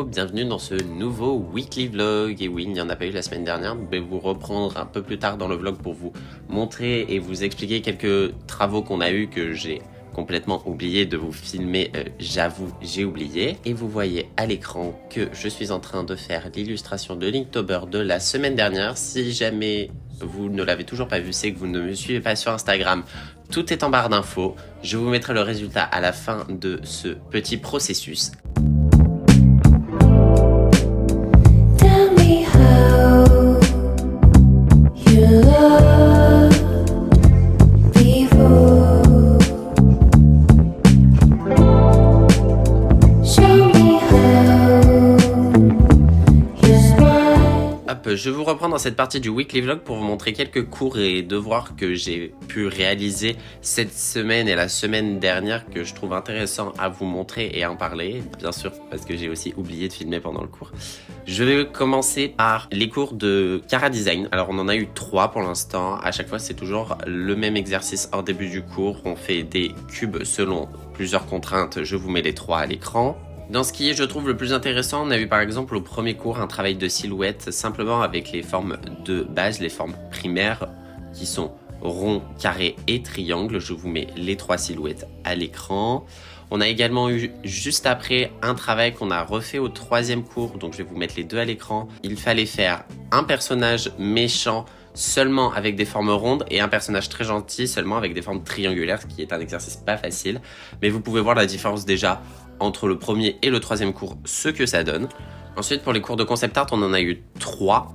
bienvenue dans ce nouveau weekly vlog. Et oui, il n'y en a pas eu la semaine dernière, je vais vous reprendre un peu plus tard dans le vlog pour vous montrer et vous expliquer quelques travaux qu'on a eu que j'ai complètement oublié de vous filmer, j'avoue, j'ai oublié. Et vous voyez à l'écran que je suis en train de faire l'illustration de Linktober de la semaine dernière. Si jamais vous ne l'avez toujours pas vu, c'est que vous ne me suivez pas sur Instagram. Tout est en barre d'infos. Je vous mettrai le résultat à la fin de ce petit processus. Je vous reprends dans cette partie du weekly vlog pour vous montrer quelques cours et devoirs que j'ai pu réaliser cette semaine et la semaine dernière que je trouve intéressant à vous montrer et à en parler, bien sûr parce que j'ai aussi oublié de filmer pendant le cours. Je vais commencer par les cours de Cara Design. Alors on en a eu 3 pour l'instant, à chaque fois c'est toujours le même exercice en début du cours, on fait des cubes selon plusieurs contraintes, je vous mets les 3 à l'écran. Dans ce qui est, je trouve, le plus intéressant, on a eu par exemple au premier cours un travail de silhouette simplement avec les formes de base, les formes primaires qui sont rond, carré et triangle. Je vous mets les 3 silhouettes à l'écran. On a également eu juste après un travail qu'on a refait au 3e cours, donc je vais vous mettre les 2 à l'écran. Il fallait faire un personnage méchant seulement avec des formes rondes et un personnage très gentil seulement avec des formes triangulaires, ce qui est un exercice pas facile. Mais vous pouvez voir la différence déjà entre le premier et le 3e cours, ce que ça donne. Ensuite, pour les cours de concept art, on en a eu 3.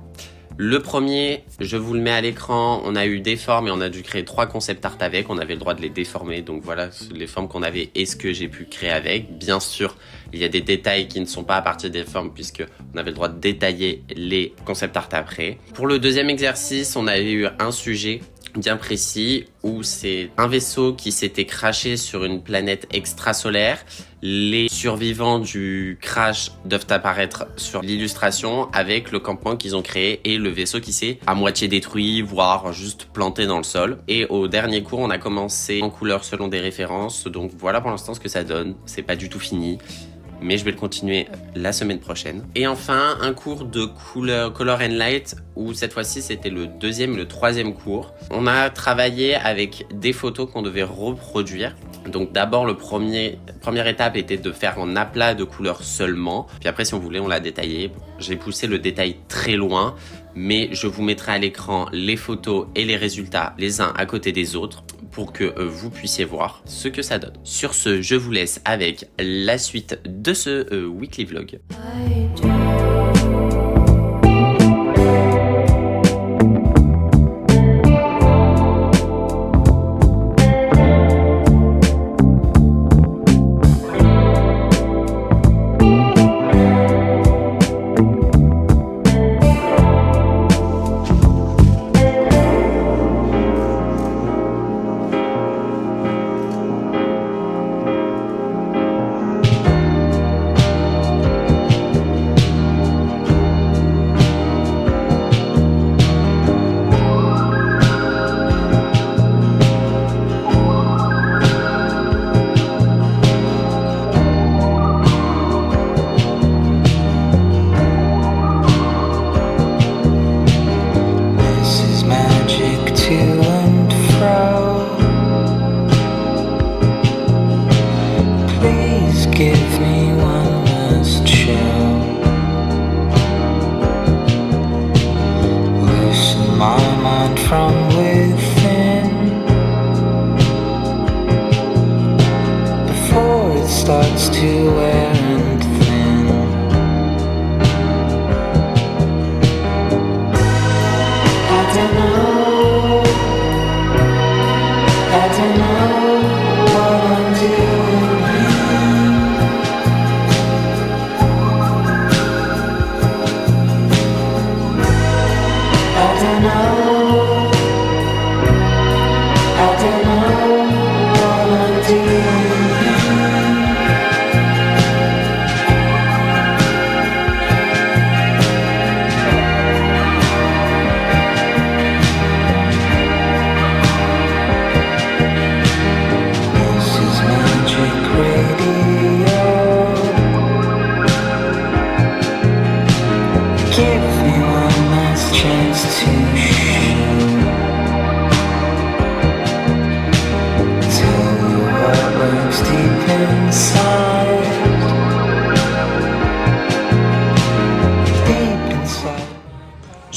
Le premier, je vous le mets à l'écran, on a eu des formes et on a dû créer 3 concept art avec. On avait le droit de les déformer, donc voilà les formes qu'on avait et ce que j'ai pu créer avec. Bien sûr, il y a des détails qui ne sont pas à partir des formes puisque on avait le droit de détailler les concept art après. Pour le deuxième exercice, on avait eu un sujet bien précis où c'est un vaisseau qui s'était crashé sur une planète extrasolaire. Les survivants du crash doivent apparaître sur l'illustration avec le campement qu'ils ont créé et le vaisseau qui s'est à moitié détruit, voire juste planté dans le sol. Et au dernier cours, on a commencé en couleur selon des références. Donc voilà pour l'instant ce que ça donne. C'est pas du tout fini, mais je vais le continuer la semaine prochaine. Et enfin, un cours de Color and Light, où cette fois-ci, c'était le 2e et le 3e cours. On a travaillé avec des photos qu'on devait reproduire. Donc d'abord, première étape était de faire en aplat de couleurs seulement. Puis après, si on voulait, on l'a détaillé. J'ai poussé le détail très loin, mais je vous mettrai à l'écran les photos et les résultats les uns à côté des autres pour que vous puissiez voir ce que ça donne. Sur ce, je vous laisse avec la suite de ce weekly vlog.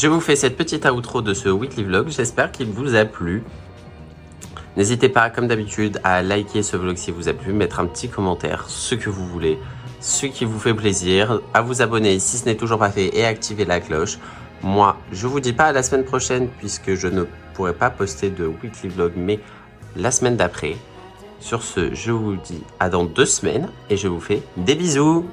Je vous fais cette petite outro de ce weekly vlog. J'espère qu'il vous a plu. N'hésitez pas, comme d'habitude, à liker ce vlog si vous a plu, mettre un petit commentaire, ce que vous voulez, ce qui vous fait plaisir, à vous abonner si ce n'est toujours pas fait et activer la cloche. Moi, je vous dis pas à la semaine prochaine puisque je ne pourrai pas poster de weekly vlog, mais la semaine d'après. Sur ce, je vous dis à dans 2 semaines et je vous fais des bisous.